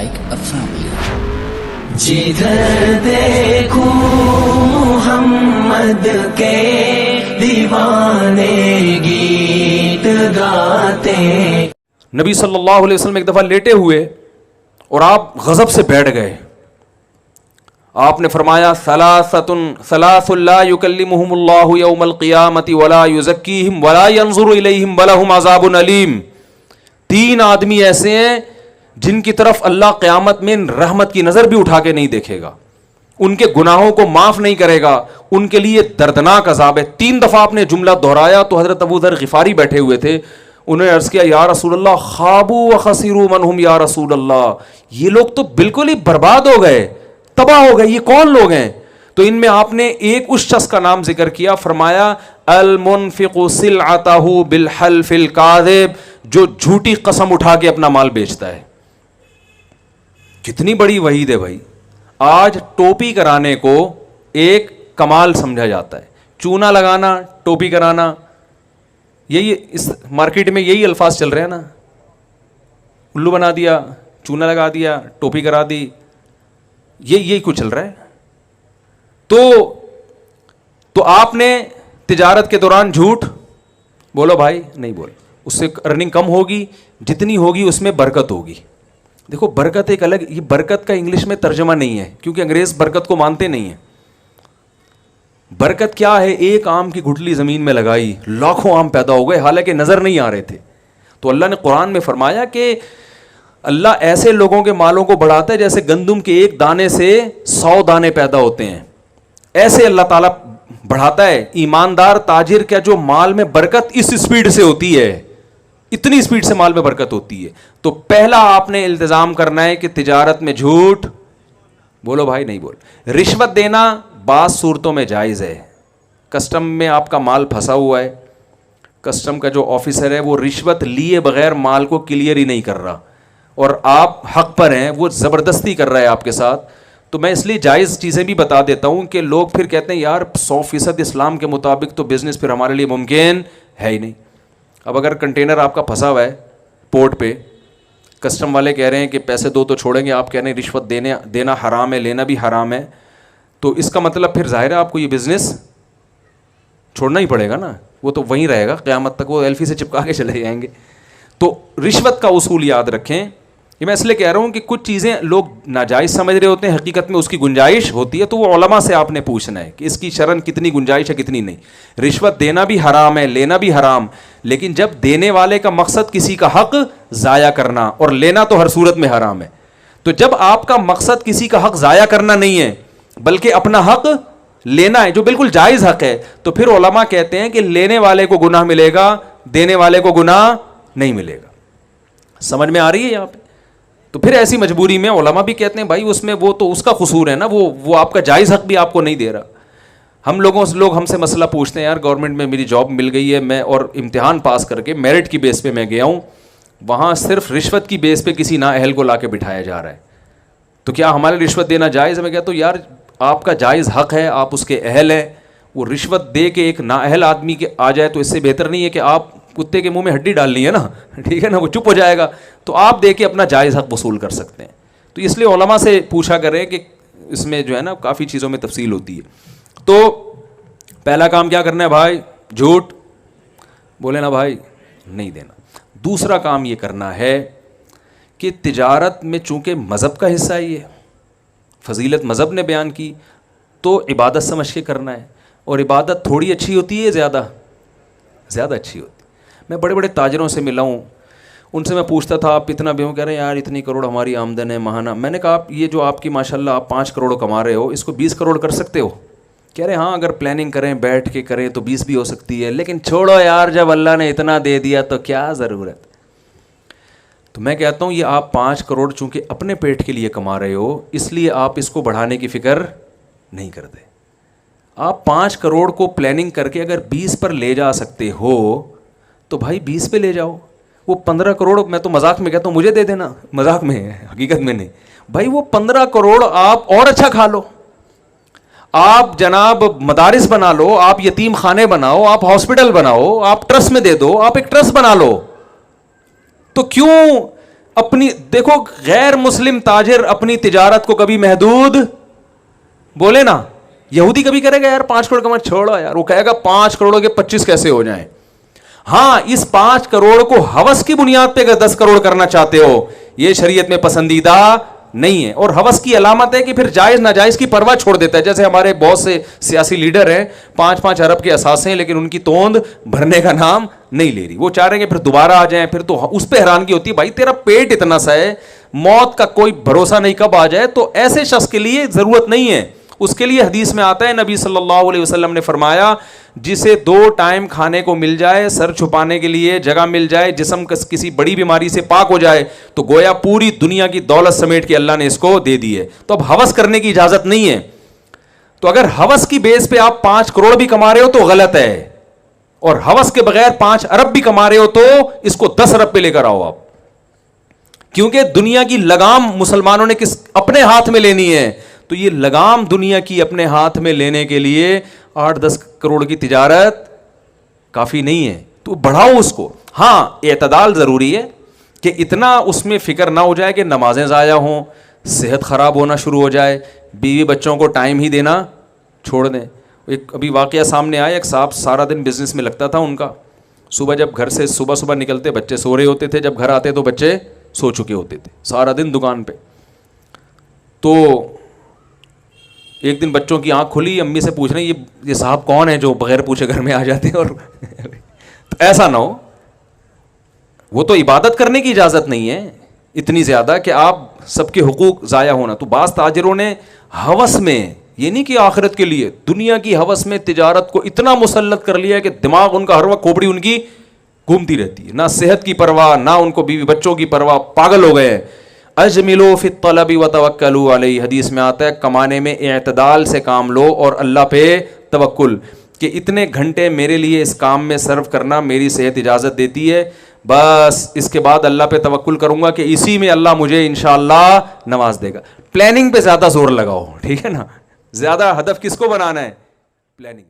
like a family. جدھر دیکھوں محمد کے دیوانے گیت گاتے. نبی صلی اللہ علیہ وسلم ایک دفعہ لیٹے ہوئے اور آپ غضب سے بیٹھ گئے. آپ نے فرمایا ثلاث لا یکلمہم اللہ یوم القیامۃ ولا یزکیہم ولا ینظر الیہم ولہم عذاب علیم. 3 آدمی ایسے ہیں جن کی طرف اللہ قیامت میں رحمت کی نظر بھی اٹھا کے نہیں دیکھے گا, ان کے گناہوں کو معاف نہیں کرے گا, ان کے لیے دردناک عذاب ہے. 3 دفعہ آپ نے جملہ دہرایا تو حضرت ابو ذر غفاری بیٹھے ہوئے تھے, انہوں نے عرض کیا یا رسول اللہ خابوا وخسروا من هم یا رسول اللہ, یہ لوگ تو بالکل ہی برباد ہو گئے, تباہ ہو گئے, یہ کون لوگ ہیں؟ تو ان میں آپ نے ایک اس شخص کا نام ذکر کیا, فرمایا المنفق سلعتہ بالحلف الکاذب, جو جھوٹی قسم اٹھا کے اپنا مال بیچتا ہے. کتنی بڑی وعید ہے بھائی. آج ٹوپی کرانے کو ایک کمال سمجھا جاتا ہے, چونا لگانا, ٹوپی کرانا, یہی اس مارکیٹ میں یہی الفاظ چل رہے ہیں نا, الو بنا دیا, چونا لگا دیا, ٹوپی کرا دی, یہی کچھ چل رہا ہے. تو آپ نے تجارت کے دوران جھوٹ بولو بھائی, نہیں بول, اس سے ارننگ کم ہوگی, جتنی ہوگی اس میں برکت ہوگی. دیکھو برکت ایک الگ, یہ برکت کا انگلش میں ترجمہ نہیں ہے کیونکہ انگریز برکت کو مانتے نہیں ہیں. برکت کیا ہے؟ ایک آم کی گٹھلی زمین میں لگائی, لاکھوں آم پیدا ہو گئے حالانکہ نظر نہیں آ رہے تھے. تو اللہ نے قرآن میں فرمایا کہ اللہ ایسے لوگوں کے مالوں کو بڑھاتا ہے جیسے گندم کے ایک دانے سے 100 دانے پیدا ہوتے ہیں, ایسے اللہ تعالیٰ بڑھاتا ہے. ایماندار تاجر کا جو مال میں برکت اس سپیڈ سے ہوتی ہے, اتنی سپیڈ سے مال میں برکت ہوتی ہے. تو پہلا آپ نے التزام کرنا ہے کہ تجارت میں جھوٹ بولو بھائی, نہیں بول. رشوت دینا بعض صورتوں میں جائز ہے. کسٹم میں آپ کا مال پھنسا ہوا ہے, کسٹم کا جو آفیسر ہے وہ رشوت لیے بغیر مال کو کلیئر ہی نہیں کر رہا اور آپ حق پر ہیں, وہ زبردستی کر رہا ہے آپ کے ساتھ. تو میں اس لیے جائز چیزیں بھی بتا دیتا ہوں کہ لوگ پھر کہتے ہیں یار 100% اسلام کے مطابق تو بزنس پھر ہمارے لیے ممکن ہے ہی نہیں. اب اگر کنٹینر آپ کا پھنسا ہوا ہے پورٹ پہ, کسٹم والے کہہ رہے ہیں کہ پیسے دو تو چھوڑیں گے, آپ کہہ رہے ہیں رشوت دینا حرام ہے, لینا بھی حرام ہے, تو اس کا مطلب پھر ظاہر ہے آپ کو یہ بزنس چھوڑنا ہی پڑے گا نا, وہ تو وہیں رہے گا قیامت تک, وہ ایلفی سے چپکا کے چلے جائیں گے. تو رشوت کا اصول یاد رکھیں. یہ میں اس لیے کہہ رہا ہوں کہ کچھ چیزیں لوگ ناجائز سمجھ رہے ہوتے ہیں, حقیقت میں اس کی گنجائش ہوتی ہے, تو وہ علماء سے آپ نے پوچھنا ہے کہ اس کی شرعاً کتنی گنجائش ہے کتنی نہیں. رشوت دینا بھی حرام ہے, لینا بھی حرام, لیکن جب دینے والے کا مقصد کسی کا حق ضائع کرنا, اور لینا تو ہر صورت میں حرام ہے, تو جب آپ کا مقصد کسی کا حق ضائع کرنا نہیں ہے بلکہ اپنا حق لینا ہے جو بالکل جائز حق ہے, تو پھر علماء کہتے ہیں کہ لینے والے کو گناہ ملے گا, دینے والے کو گناہ نہیں ملے گا. سمجھ میں آ رہی ہے یہاں پہ؟ تو پھر ایسی مجبوری میں علماء بھی کہتے ہیں بھائی اس میں وہ تو اس کا قصور ہے نا, وہ آپ کا جائز حق بھی آپ کو نہیں دے رہا. لوگ ہم سے مسئلہ پوچھتے ہیں, یار گورنمنٹ میں میری جاب مل گئی ہے, میں اور امتحان پاس کر کے میرٹ کی بیس پہ میں گیا ہوں, وہاں صرف رشوت کی بیس پہ کسی نااہل کو لا کے بٹھایا جا رہا ہے, تو کیا ہمارے رشوت دینا جائز ہے؟ میں کہتا ہوں یار آپ کا جائز حق ہے, آپ اس کے اہل ہیں, وہ رشوت دے کے ایک نااہل آدمی کے آ جائے تو اس سے بہتر نہیں ہے کہ آپ کتے کے منہ میں ہڈی ڈالنی ہے نا, ٹھیک ہے نا, وہ چپ ہو جائے گا, تو آپ دے کے اپنا جائز حق وصول کر سکتے ہیں. تو اس لیے علماء سے پوچھا کریں کہ اس میں جو ہے نا کافی چیزوں میں تفصیل ہوتی ہے. تو پہلا کام کیا کرنا ہے بھائی؟ جھوٹ بولے نا بھائی, نہیں دینا. دوسرا کام یہ کرنا ہے کہ تجارت میں چونکہ مذہب کا حصہ ہی ہے, فضیلت مذہب نے بیان کی, تو عبادت سمجھ کے کرنا ہے, اور عبادت تھوڑی اچھی ہوتی ہے زیادہ اچھی ہوتی. میں بڑے بڑے تاجروں سے ملا ہوں, ان سے میں پوچھتا تھا آپ اتنا بیوں, کہہ رہے ہیں یار اتنی کروڑ ہماری آمدن ہے ماہانہ. میں نے کہا آپ یہ جو آپ کی ماشاءاللہ آپ 5 کروڑ کما رہے ہو, اس کو 20 کروڑ کر سکتے ہو؟ کہہ رہے ہاں اگر پلاننگ کریں بیٹھ کے کریں تو 20 بھی ہو سکتی ہے, لیکن چھوڑو یار جب اللہ نے اتنا دے دیا تو کیا ضرورت. تو میں کہتا ہوں یہ آپ 5 کروڑ چونکہ اپنے پیٹ کے لیے کما رہے ہو, اس لیے آپ اس کو بڑھانے کی فکر نہیں کرتے. آپ 5 کروڑ کو پلاننگ کر کے اگر 20 پر لے جا سکتے ہو تو بھائی 20 پہ لے جاؤ. وہ 15 کروڑ میں تو مذاق میں کہتا ہوں مجھے دے دینا, مذاق میں ہے حقیقت میں نہیں بھائی. وہ 15 کروڑ آپ اور اچھا کھا لو, آپ جناب مدارس بنا لو, آپ یتیم خانے بناؤ, آپ ہاسپٹل بناؤ, آپ ٹرسٹ میں دے دو, آپ ایک ٹرسٹ بنا لو. تو کیوں اپنی دیکھو غیر مسلم تاجر اپنی تجارت کو کبھی محدود بولے نا, یہودی کبھی کرے گا یار 5 کروڑ کما, چھوڑا یار, وہ کہے گا 5 کروڑوں کے 25 کیسے ہو جائیں. ہاں اس 5 کروڑ کو ہوس کی بنیاد پہ اگر 10 کروڑ کرنا چاہتے ہو, یہ شریعت میں پسندیدہ نہیں ہے. اور ہوس کی علامت ہے کہ پھر جائز ناجائز کی پرواہ چھوڑ دیتا ہے. جیسے ہمارے بہت سے سیاسی لیڈر ہیں 5-5 ارب کے اثاثے ہیں, لیکن ان کی توند بھرنے کا نام نہیں لے رہی. وہ چاہ رہے ہیں کہ پھر دوبارہ آ جائیں. پھر تو اس پہ حیرانگی ہوتی ہے, بھائی تیرا پیٹ اتنا سا ہے, موت کا کوئی بھروسہ نہیں کب آ جائے. تو ایسے شخص کے لیے ضرورت نہیں ہے. اس کے لیے حدیث میں آتا ہے, نبی صلی اللہ علیہ وسلم نے فرمایا, جسے 2 ٹائم کھانے کو مل جائے, سر چھپانے کے لیے جگہ مل جائے, جسم کسی بڑی بیماری سے پاک ہو جائے, تو گویا پوری دنیا کی دولت سمیٹ کے اللہ نے اس کو دے دی ہے. تو اب ہوس کرنے کی اجازت نہیں ہے. تو اگر ہوس کی بیس پہ آپ 5 کروڑ بھی کما رہے ہو تو غلط ہے, اور ہوس کے بغیر 5 ارب بھی کما رہے ہو تو اس کو 10 ارب پہ لے کر آؤ آپ. کیونکہ دنیا کی لگام مسلمانوں نے اپنے ہاتھ میں لینی ہے. تو یہ لگام دنیا کی اپنے ہاتھ میں لینے کے لیے 8-10 کروڑ کی تجارت کافی نہیں ہے. تو بڑھاؤ اس کو. ہاں اعتدال ضروری ہے کہ اتنا اس میں فکر نہ ہو جائے کہ نمازیں ضائع ہوں, صحت خراب ہونا شروع ہو جائے, بیوی بچوں کو ٹائم ہی دینا چھوڑ دیں. ایک ابھی واقعہ سامنے آیا, ایک صاحب سارا دن بزنس میں لگتا تھا ان کا. صبح جب گھر سے صبح نکلتے بچے سو رہے ہوتے تھے, جب گھر آتے تو بچے سو چکے ہوتے تھے, سارا دن دکان پہ. تو ایک دن بچوں کی آنکھ کھلی, امی سے پوچھ رہے ہیں یہ صاحب کون ہے جو بغیر پوچھے گھر میں آ جاتے ہیں. اور ایسا نہ ہو, وہ تو عبادت کرنے کی اجازت نہیں ہے اتنی زیادہ کہ آپ سب کے حقوق ضائع ہونا. تو بعض تاجروں نے ہوس میں, یہ نہیں کہ آخرت کے لیے, دنیا کی ہوس میں تجارت کو اتنا مسلط کر لیا کہ دماغ ان کا ہر وقت کھوپڑی ان کی گھومتی رہتی ہے, نہ صحت کی پرواہ نہ ان کو بیوی بچوں کی پرواہ, پاگل ہو گئے. اجملوا فی الطلب وتوکلوا علیہ, حدیث میں آتا ہے کمانے میں اعتدال سے کام لو اور اللہ پہ توکل, کہ اتنے گھنٹے میرے لیے اس کام میں صرف کرنا میری صحت اجازت دیتی ہے, بس اس کے بعد اللہ پہ توکل کروں گا کہ اسی میں اللہ مجھے انشاءاللہ نواز دے گا. پلاننگ پہ زیادہ زور لگاؤ, ٹھیک ہے نا, زیادہ ہدف کس کو بنانا ہے, پلاننگ.